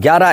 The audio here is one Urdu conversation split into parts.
11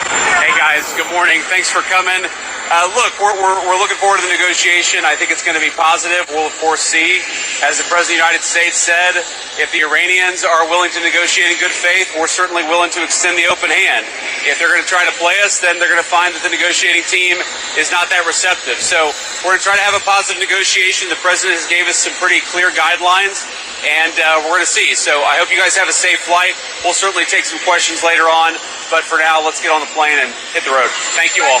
Hey guys, good morning. Thanks for coming. Look, we're looking forward to the negotiation. I think it's going to be positive. We'll of course see. As the President of the United States said, if the Iranians are willing to negotiate in good faith, we're certainly willing to extend the open hand. If they're going to try to play us, then they're going to find that the negotiating team is not that receptive. So we're going to try to have a positive negotiation. The President has gave us some pretty clear guidelines, and we're going to see. So I hope you guys have a safe flight. We'll certainly take some questions later on, but for now, let's get on the plane and hit the road. Thank you all.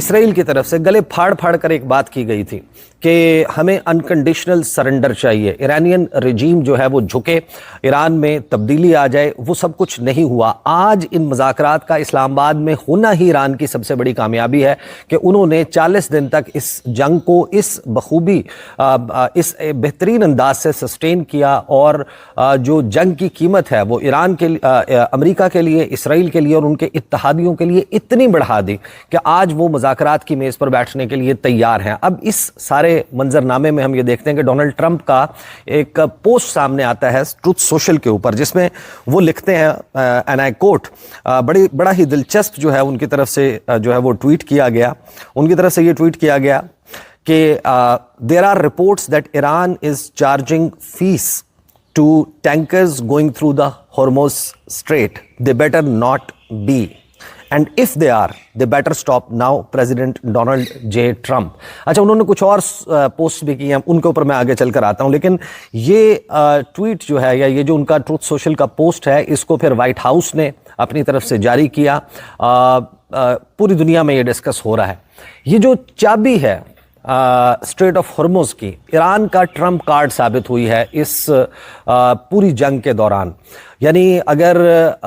اسرائیل کی طرف سے گلے پھاڑ پھاڑ کر ایک بات کی گئی تھی کہ ہمیں انکنڈیشنل سرنڈر چاہیے، ایرانین رجیم جو ہے وہ جھکے، ایران میں تبدیلی آ جائے، وہ سب کچھ نہیں ہوا۔ آج ان مذاکرات کا اسلام آباد میں ہونا ہی ایران کی سب سے بڑی کامیابی ہے کہ انہوں نے 40 دن تک اس جنگ کو اس بخوبی اس بہترین انداز سے سسٹین کیا، اور جو جنگ کی قیمت ہے وہ ایران کے امریکہ کے لیے، اسرائیل کے لیے اور ان کے اتحادیوں کے لیے اتنی بڑھا دی کہ آج وہ مذاکرات کی میز پر بیٹھنے کے لیے تیار ہیں۔ اب اس سارے منظر نامے میں ہم یہ دیکھتے ہیں کہ ڈونلڈ ٹرمپ کا ایک پوسٹ سامنے آتا ہے ٹروتھ سوشل کے اوپر، جس میں وہ لکھتے ہیں اینڈ آئی کوٹ، بڑا ہی دلچسپ جو ہے ان کی طرف سے جو ہے وہ ٹویٹ کیا گیا، ان کی طرف سے یہ ٹویٹ کیا گیا کہ there are reports that Iran is charging fees to tankers going through the Hormuz Strait. They better not be. And if they are, they better stop now. President Donald J. Trump. اچھا، انہوں نے کچھ اور پوسٹ بھی کی ہیں، ان کے اوپر میں آگے چل کر آتا ہوں، لیکن یہ ٹویٹ جو ہے یا یہ جو ان کا ٹروتھ سوشل کا پوسٹ ہے، اس کو پھر وائٹ ہاؤس نے اپنی طرف سے جاری کیا۔ پوری دنیا میں یہ ڈسکس ہو رہا ہے۔ یہ جو چابی ہے اسٹریٹ آف ہرمز کی، ایران کا ٹرمپ کارڈ ثابت ہوئی ہے اس پوری جنگ کے دوران۔ یعنی اگر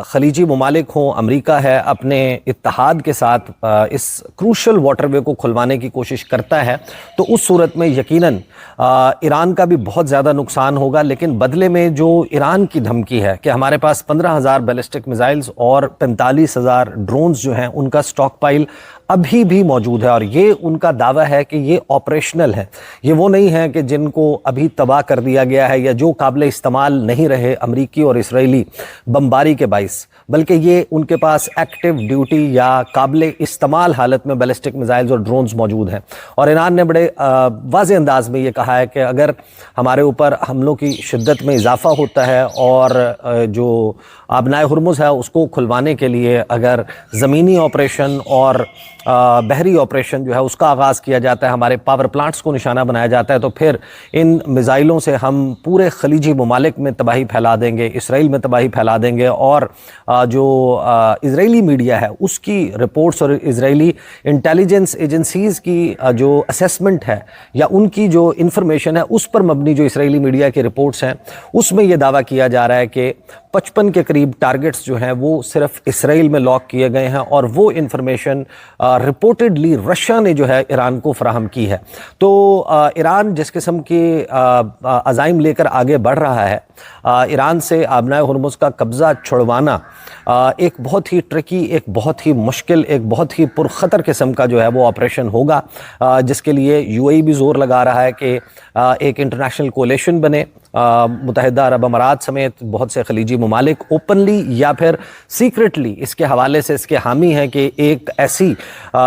خلیجی ممالک ہوں، امریکہ ہے اپنے اتحاد کے ساتھ اس کروشل واٹر وے کو کھلوانے کی کوشش کرتا ہے، تو اس صورت میں یقیناً ایران کا بھی بہت زیادہ نقصان ہوگا، لیکن بدلے میں جو ایران کی دھمکی ہے کہ ہمارے پاس 15,000 بیلسٹک میزائلز اور 45,000 ڈرونز جو ہیں ان کا سٹاک پائل ابھی بھی موجود ہے، اور یہ ان کا دعویٰ ہے کہ یہ آپریشنل ہے، یہ وہ نہیں ہے کہ جن کو ابھی تباہ کر دیا گیا ہے یا جو قابل استعمال نہیں رہے امریکی اور اسرائیلی بمباری کے باعث، بلکہ یہ ان کے پاس ایکٹیو ڈیوٹی یا قابل استعمال حالت میں بیلسٹک میزائلز اور ڈرونز موجود ہیں۔ اور ایران نے بڑے واضح انداز میں یہ کہا ہے کہ اگر ہمارے اوپر حملوں کی شدت میں اضافہ ہوتا ہے اور جو آبنائے ہرمز ہے اس کو کھلوانے کے لیے اگر زمینی آپریشن اور بحری آپریشن جو ہے اس کا آغاز کیا جاتا ہے، ہمارے پاور پلانٹس کو نشانہ بنایا جاتا ہے، تو پھر ان میزائلوں سے ہم پورے خلیجی ممالک میں تباہی پھیلا دیں گے، اسرائیل میں تباہی پھیلا دیں گے۔ اور جو اسرائیلی میڈیا ہے اس کی رپورٹس اور اسرائیلی انٹیلیجنس ایجنسیز کی جو اسیسمنٹ ہے یا ان کی جو انفارمیشن ہے اس پر مبنی جو اسرائیلی میڈیا کی رپورٹس ہیں، اس میں یہ دعویٰ کیا جا رہا ہے کہ 55 کے قریب ٹارگٹس جو ہیں وہ صرف اسرائیل میں لاک کیے گئے ہیں، اور وہ انفارمیشن رپورٹڈلی رشیا نے جو ہے ایران کو فراہم کی ہے۔ تو ایران جس قسم کی عزائم لے کر آگے بڑھ رہا ہے، ایران سے آبنائے ہرمز کا قبضہ چھڑوانا ایک بہت ہی ٹرکی، ایک بہت ہی مشکل، ایک بہت ہی پرخطر قسم کا جو ہے وہ آپریشن ہوگا، جس کے لیے یو اے ای بھی زور لگا رہا ہے کہ ایک انٹرنیشنل کولیشن بنے۔ متحدہ عرب امارات سمیت بہت سے خلیجی ممالک اوپنلی یا پھر سیکرٹلی اس کے حوالے سے اس کے حامی ہیں کہ ایک ایسی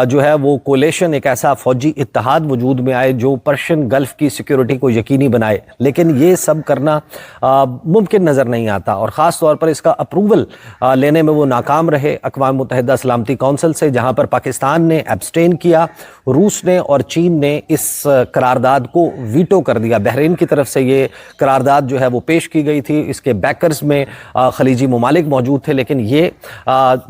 جو ہے وہ کولیشن، ایک ایسا فوجی اتحاد وجود میں آئے جو پرشین گلف کی سیکیورٹی کو یقینی بنائے، لیکن یہ سب کرنا ممکن نظر نہیں آتا، اور خاص طور پر اس کا اپروول لینے میں وہ ناکام رہے اقوام متحدہ سلامتی کونسل سے، جہاں پر پاکستان نے ایبسٹین کیا، روس نے اور چین نے اس قرارداد کو ویٹو کر دیا۔ بحرین کی طرف سے یہ قرارداد جو ہے وہ پیش کی گئی تھی، اس کے بیکرز میں خلیجی ممالک موجود تھے، لیکن یہ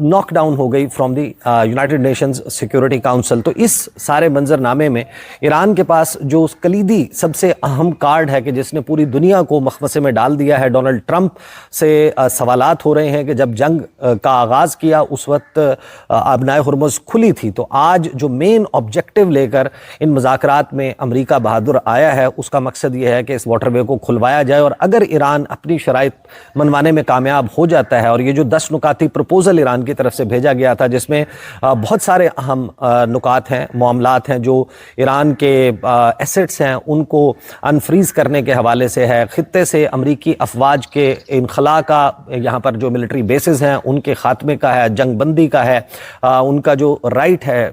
ناک ڈاؤن ہو گئی from the United nations security council. تو اس سارے منظر نامے میں ایران کے پاس جو کلیدی سب سے اہم کارڈ ہے کہ جس نے پوری دنیا کو مخمصے میں ڈال دیا ہے، ڈونلڈ ٹرمپ سے سوالات ہو رہے ہیں کہ جب جنگ کا آغاز کیا اس وقت آبنائے ہرمز کھلی تھی، تو آج جو مین آبجیکٹو لے کر ان مذاکرات میں امریکہ بہادر آیا ہے، اس کا مقصد یہ ہے کہ اس واٹر وے کو کھلوایا جائے، اور اگر ایران اپنی شرائط منوانے میں کامیاب ہو جاتا ہے، اور یہ جو 10 نکاتی پروپوزل ایران کی طرف سے بھیجا گیا تھا جس میں بہت سارے اہم نکات ہیں، معاملات ہیں، جو ایران کے ایسٹس ہیں ان کو انفریز کرنے کے حوالے سے ہے، خطے سے امریکی افواج کے انخلاء کا، یہاں پر جو ملٹری بیسز ہیں ان کے خاتمے کا ہے، جنگ بندی کا ہے، ان کا جو رائٹ ہے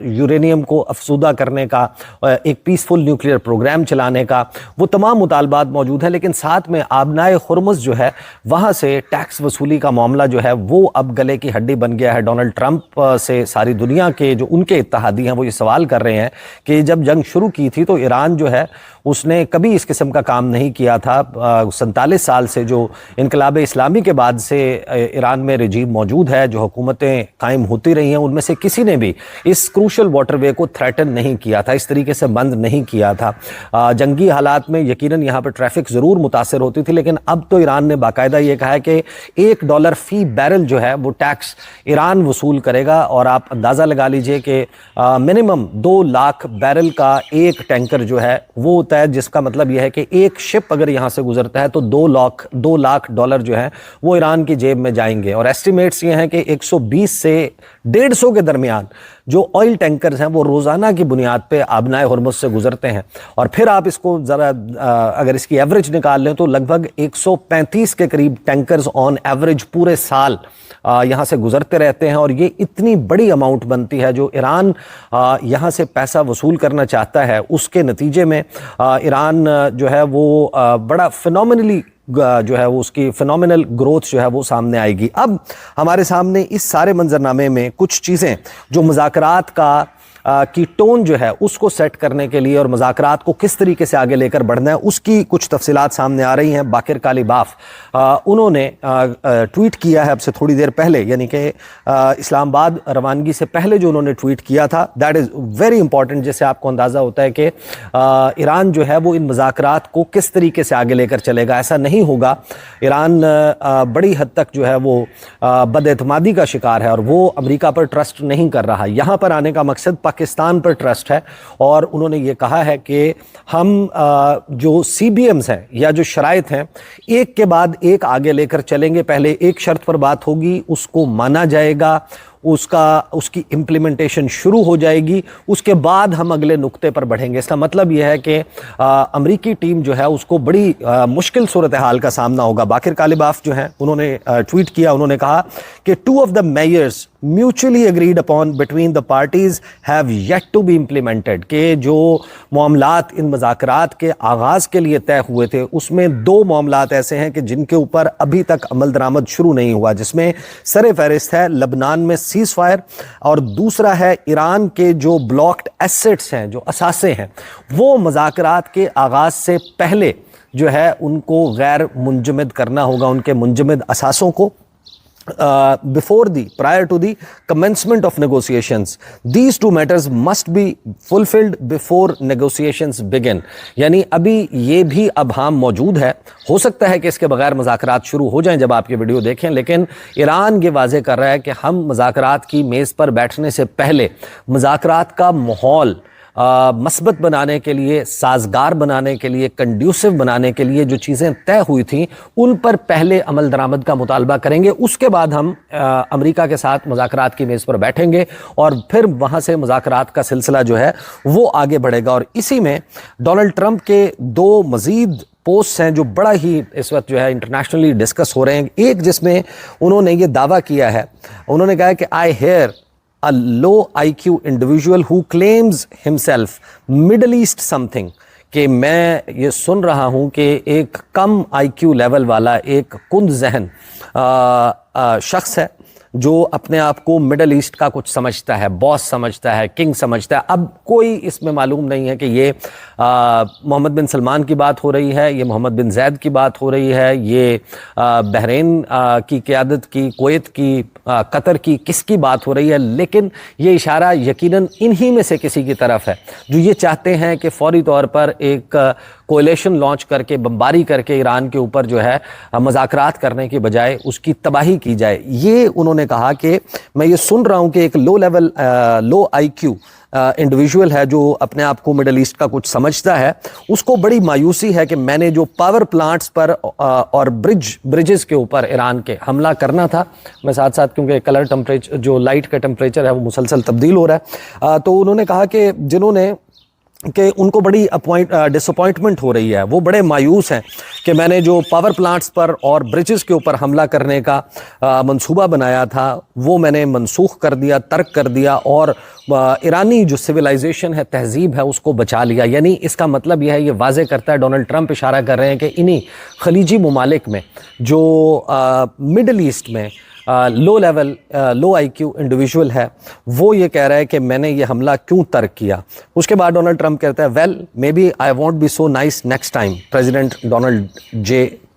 یورینیم کو افزودہ کرنے کا، ایک پیسفل نیوکلیئر پروگرام چلانے کا، وہ تمام مطالبات موجود ہیں۔ لیکن ساتھ میں آبنائے ہرمز جو ہے وہاں سے ٹیکس وصولی کا معاملہ جو ہے وہ اب گلے کی ہڈی بن گیا ہے۔ ڈونلڈ ٹرمپ سے ساری دنیا کے جو ان کے اتحادی ہیں وہ یہ سوال کر رہے ہیں کہ جب جنگ شروع کی تھی تو ایران جو ہے اس نے کبھی اس قسم کا کام نہیں کیا تھا۔ 47 سال سے جو انقلاب انقلاب اسلامی کے بعد سے ایران میں رجیم موجود ہے, جو حکومتیں قائم ہوتی رہی ہیں, ان میں سے کسی نے بھی اس کروشل واٹر وے کو تھریٹن نہیں کیا تھا, اس طریقے سے بند نہیں کیا تھا. جنگی حالات میں یقیناً یہاں پر ٹریفک ضرور متاثر ہوتی تھی, لیکن اب تو ایران نے باقاعدہ یہ کہا ہے کہ $1 فی بیرل جو ہے وہ ٹیکس ایران وصول کرے گا, اور آپ اندازہ لگا لیجئے کہ منیمم 2 لاکھ بیرل کا ایک ٹینکر جو ہے وہ ہوتا ہے, جس کا مطلب یہ ہے کہ ایک شپ اگر یہاں سے گزرتا ہے تو $2 لاکھ جو ہے وہ ایران کی جیب میں جائیں گے. اور ایسٹیمیٹس یہ ہیں کہ 120 سے 150 کے درمیان جو آئل ٹینکرز ہیں وہ روزانہ کی بنیاد پہ آبنائے ہرمز سے گزرتے ہیں, اور پھر آپ اس کو ذرا اگر اس کی ایوریج نکال لیں تو لگ بھگ 135 کے قریب ٹینکرز آن ایوریج پورے سال یہاں سے گزرتے رہتے ہیں. اور یہ اتنی بڑی اماؤنٹ بنتی ہے جو ایران یہاں سے پیسہ وصول کرنا چاہتا ہے, اس کے نتیجے میں ایران جو ہے وہ بڑا فینومینلی جو ہے وہ اس کی فینومینل گروتھ جو ہے وہ سامنے آئے گی. اب ہمارے سامنے اس سارے منظرنامے میں کچھ چیزیں جو مذاکرات کی ٹون جو ہے اس کو سیٹ کرنے کے لیے اور مذاکرات کو کس طریقے سے آگے لے کر بڑھنا ہے اس کی کچھ تفصیلات سامنے آ رہی ہیں. باقر کالیباف انہوں نے ٹویٹ کیا ہے اب سے تھوڑی دیر پہلے, یعنی کہ اسلام آباد روانگی سے پہلے جو انہوں نے ٹویٹ کیا تھا, دیٹ از ویری امپورٹنٹ, جس سے آپ کو اندازہ ہوتا ہے کہ ایران جو ہے وہ ان مذاکرات کو کس طریقے سے آگے لے کر چلے گا. ایسا نہیں ہوگا, ایران بڑی حد تک جو ہے وہ بد اعتمادی کا شکار ہے اور وہ امریکہ پر ٹرسٹ نہیں کر رہا. یہاں پر آنے کا مقصد پاکستان پر ٹرسٹ ہے, اور انہوں نے یہ کہا ہے کہ ہم جو سی بی ایمز ہیں یا جو شرائط ہیں ایک کے بعد ایک آگے لے کر چلیں گے. پہلے ایک شرط پر بات ہوگی, اس کو مانا جائے گا, اس کی امپلیمنٹیشن شروع ہو جائے گی, اس کے بعد ہم اگلے نقطے پر بڑھیں گے. اس کا مطلب یہ ہے کہ امریکی ٹیم جو ہے اس کو بڑی مشکل صورتحال کا سامنا ہوگا. باقر کالیباف جو ہیں انہوں نے ٹویٹ کیا, انہوں نے کہا کہ 2 of the measures mutually agreed upon between the parties have yet to be implemented, کہ جو معاملات ان مذاکرات کے آغاز کے لیے طے ہوئے تھے اس میں 2 معاملات ایسے ہیں کہ جن کے اوپر ابھی تک عمل درآمد شروع نہیں ہوا, جس میں سر فہرست ہے لبنان میں سیز فائر, اور دوسرا ہے ایران کے جو بلاکڈ ایسٹس ہیں, جو اثاثے ہیں, وہ مذاکرات کے آغاز سے پہلے جو ہے ان کو غیر منجمد کرنا ہوگا, ان کے منجمد اثاثوں کو. prior to the commencement of negotiations, these 2 matters must be fulfilled before negotiations begin. یعنی ابھی یہ بھی ابہام موجود ہے, ہو سکتا ہے کہ اس کے بغیر مذاکرات شروع ہو جائیں جب آپ یہ ویڈیو دیکھیں, لیکن ایران یہ واضح کر رہا ہے کہ ہم مذاکرات کی میز پر بیٹھنے سے پہلے مذاکرات کا ماحول مثبت بنانے کے لیے, سازگار بنانے کے لیے, کنڈیوسو بنانے کے لیے جو چیزیں طے ہوئی تھیں ان پر پہلے عمل درآمد کا مطالبہ کریں گے. اس کے بعد ہم امریکہ کے ساتھ مذاکرات کی میز پر بیٹھیں گے اور پھر وہاں سے مذاکرات کا سلسلہ جو ہے وہ آگے بڑھے گا. اور اسی میں ڈونلڈ ٹرمپ کے 2 مزید پوسٹ ہیں جو بڑا ہی اس وقت جو ہے انٹرنیشنلی ڈسکس ہو رہے ہیں. ایک جس میں انہوں نے یہ دعویٰ کیا ہے, انہوں نے کہا کہ I hear a low IQ individual who claims himself Middle East something, کہ میں یہ سن رہا ہوں کہ ایک کم IQ لیول والا ایک کند ذہن شخص ہے جو اپنے آپ کو مڈل ایسٹ کا کچھ سمجھتا ہے, باس سمجھتا ہے, کنگ سمجھتا ہے. اب کوئی اس میں معلوم نہیں ہے کہ یہ محمد بن سلمان کی بات ہو رہی ہے, یہ محمد بن زید کی بات ہو رہی ہے, یہ بحرین کی قیادت کی, کویت کی, قطر کی, کس کی بات ہو رہی ہے. لیکن یہ اشارہ یقیناً انہی میں سے کسی کی طرف ہے جو یہ چاہتے ہیں کہ فوری طور پر ایک کولیشن لانچ کر کے, بمباری کر کے ایران کے اوپر جو ہے مذاکرات کرنے کی بجائے اس کی تباہی کی جائے. یہ انہوں نے کہا کہ میں یہ سن رہا ہوں کہ ایک لو آئی کیو انڈیویجول ہے جو اپنے آپ کو مڈل ایسٹ کا کچھ سمجھتا ہے, اس کو بڑی مایوسی ہے کہ میں نے جو پاور پلانٹس پر اور برجز کے اوپر ایران کے حملہ کرنا تھا, میں ساتھ ساتھ کیونکہ کلر ٹمپریچر جو لائٹ کا ٹمپریچر ہے وہ مسلسل تبدیل ہو رہا ہے, تو انہوں نے کہا کہ جنہوں نے کہ ان کو بڑی ڈس اپوائنٹمنٹ ہو رہی ہے, وہ بڑے مایوس ہیں کہ میں نے جو پاور پلانٹس پر اور برجز کے اوپر حملہ کرنے کا منصوبہ بنایا تھا وہ میں نے منسوخ کر دیا, ترک کر دیا, اور ایرانی جو سویلائزیشن ہے, تہذیب ہے, اس کو بچا لیا. یعنی اس کا مطلب یہ ہے, یہ واضح کرتا ہے, ڈونلڈ ٹرمپ اشارہ کر رہے ہیں کہ انہی خلیجی ممالک میں جو مڈل ایسٹ میں لو آئی کیو انڈیویجول ہے وہ یہ کہہ رہا ہے کہ میں نے یہ حملہ کیوں ترک کیا. اس کے بعد ڈونلڈ ٹرمپ کہتا ہے well may be I want be so nice next time president Donald J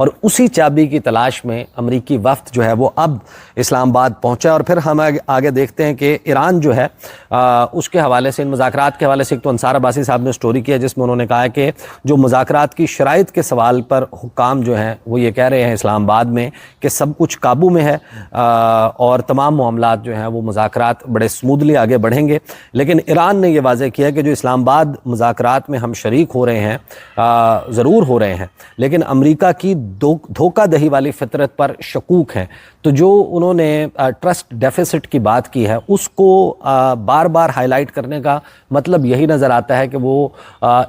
اور اسی چابی کی تلاش میں امریکی وفد جو ہے وہ اب اسلام آباد پہنچا. اور پھر ہم آگے دیکھتے ہیں کہ ایران جو ہے اس کے حوالے سے, ان مذاکرات کے حوالے سے, ایک تو انصار عباسی صاحب نے سٹوری کی ہے جس میں انہوں نے کہا ہے کہ جو مذاکرات کی شرائط کے سوال پر حکام جو ہیں وہ یہ کہہ رہے ہیں اسلام آباد میں کہ سب کچھ قابو میں ہے اور تمام معاملات جو ہیں وہ مذاکرات بڑے سمودلی آگے بڑھیں گے. لیکن ایران نے یہ واضح کیا کہ جو اسلام آباد مذاکرات میں ہم شریک ہو رہے ہیں, ضرور ہو رہے ہیں, لیکن امریکہ کی دھوکہ دہی والی فطرت پر شکوک ہیں. تو جو انہوں نے ٹرسٹ ڈیفیسٹ کی بات کی ہے اس کو بار بار ہائی لائٹ کرنے کا مطلب یہی نظر آتا ہے کہ وہ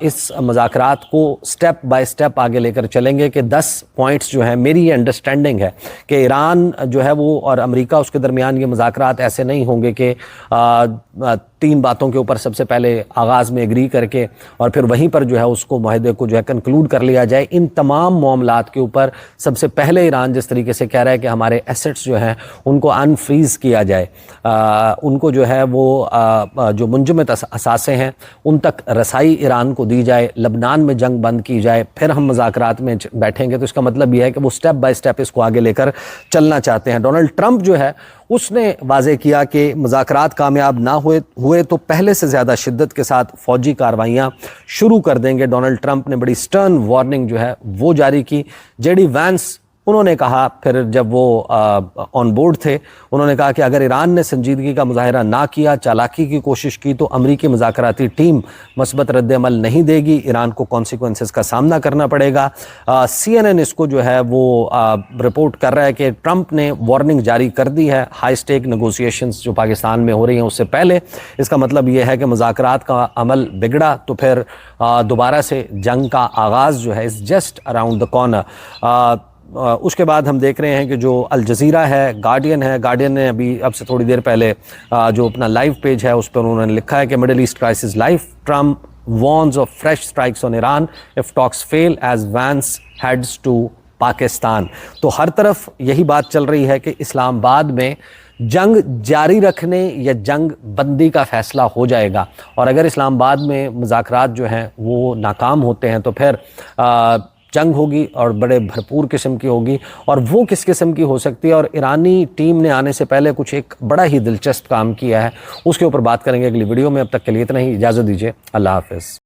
اس مذاکرات کو سٹیپ بائی سٹیپ آگے لے کر چلیں گے کہ 10 پوائنٹس جو ہیں, میری یہ انڈرسٹینڈنگ ہے کہ ایران جو ہے وہ اور امریکہ اس کے درمیان یہ مذاکرات ایسے نہیں ہوں گے کہ 3 باتوں کے اوپر سب سے پہلے آغاز میں ایگری کر کے اور پھر وہیں پر جو ہے اس کو معاہدے کو جو ہے کنکلوڈ کر لیا جائے. ان تمام معاملات کے اوپر سب سے پہلے ایران جس طریقے سے کہہ رہا ہے کہ ہمارے ایسٹس جو ہیں ان کو انفریز کیا جائے, ان کو جو ہے وہ جو منجمد اثاثے ہیں ان تک رسائی ایران کو دی جائے, لبنان میں جنگ بند کی جائے, پھر ہم مذاکرات میں بیٹھیں گے. تو اس کا مطلب یہ ہے کہ وہ سٹیپ بائی سٹیپ اس کو آگے لے کر چلنا چاہتے ہیں. ڈونلڈ ٹرمپ جو ہے اس نے واضح کیا کہ مذاکرات کامیاب نہ ہوئے تو پہلے سے زیادہ شدت کے ساتھ فوجی کارروائیاں شروع کر دیں گے. ڈونلڈ ٹرمپ نے بڑی سٹرن وارننگ جو ہے وہ جاری کی. جے ڈی وینس انہوں نے کہا, پھر جب وہ آن بورڈ تھے, انہوں نے کہا کہ اگر ایران نے سنجیدگی کا مظاہرہ نہ کیا, چالاکی کی کوشش کی, تو امریکی مذاکراتی ٹیم مثبت رد عمل نہیں دے گی, ایران کو کانسیکوینسز کا سامنا کرنا پڑے گا. CNN اس کو جو ہے وہ رپورٹ کر رہا ہے کہ ٹرمپ نے وارننگ جاری کر دی ہے ہائی سٹیک نیگوسیشنز جو پاکستان میں ہو رہی ہیں اس سے پہلے. اس کا مطلب یہ ہے کہ مذاکرات کا عمل بگڑا تو پھر دوبارہ سے جنگ کا آغاز جو ہے is just around the corner. اس کے بعد ہم دیکھ رہے ہیں کہ جو الجزیرہ ہے, گارڈین نے ابھی اب سے تھوڑی دیر پہلے جو اپنا لائیو پیج ہے اس پر انہوں نے لکھا ہے کہ middle east crisis live, Trump warns of fresh strikes on Iran if talks fail as Vance heads to Pakistan. تو ہر طرف یہی بات چل رہی ہے کہ اسلام آباد میں جنگ جاری رکھنے یا جنگ بندی کا فیصلہ ہو جائے گا, اور اگر اسلام آباد میں مذاکرات جو ہیں وہ ناکام ہوتے ہیں تو پھر جنگ ہوگی اور بڑے بھرپور قسم کی ہوگی. اور وہ کس قسم کی ہو سکتی ہے, اور ایرانی ٹیم نے آنے سے پہلے کچھ ایک بڑا ہی دلچسپ کام کیا ہے, اس کے اوپر بات کریں گے اگلی ویڈیو میں. اب تک کے لیے اتنا ہی, اجازت دیجیے, اللہ حافظ.